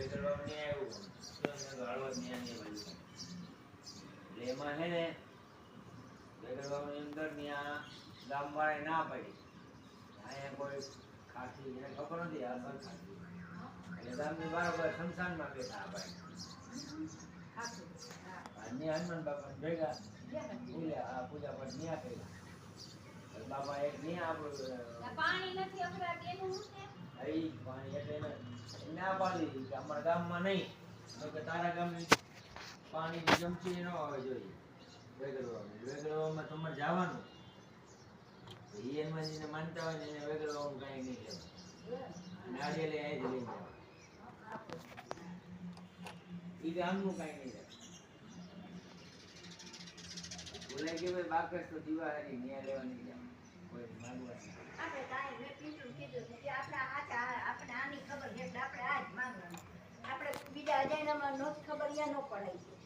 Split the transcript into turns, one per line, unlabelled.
વેગળવા ને આવ્યું સુરતને ગાળવા ન્યા ને વાળું એટલે એમાં હે ને વેગળવાની અંદર ન્યા ગામવાળાએ ના પાડી અહીંયા કોઈ ખાસી એને ખબર નથી આ સર ખાસી એટલે ગામની બરાબર શમશાનમાં બેઠા ભાઈ અન્ય હનુમાન બાપા ભેગા પૂજા પર ન્યા કર્યા બાબા એક ન્યા આપણું
પાણી નથી અપરાધ એનું શું છે
પાણી એટલે ના પાડી કે અમારા ગામમાં નહીં કે તારા ગામની પાણીની ચમચી ન આવે જોઈએ વેગળવામાં તમારે જવાનું એને માનતા હોય ને એને વેગળવાનું કાંઈ નહીં લેવું નાળિયેર અહીંથી લઈ જવાનું એ ગામનું કાંઈ નહીં બોલે કે ભાઈ બાકસ તો દિવાળી ન્યા લેવાની જાય કોઈ માનવા
આપણે કાંઈ મેં કીધું કે આપણે આની ખબર છે એટલે આપણે આ જ માંગવાનું આપણે બીજા અજાયનામાં નો ખબર યા ન પડાય છે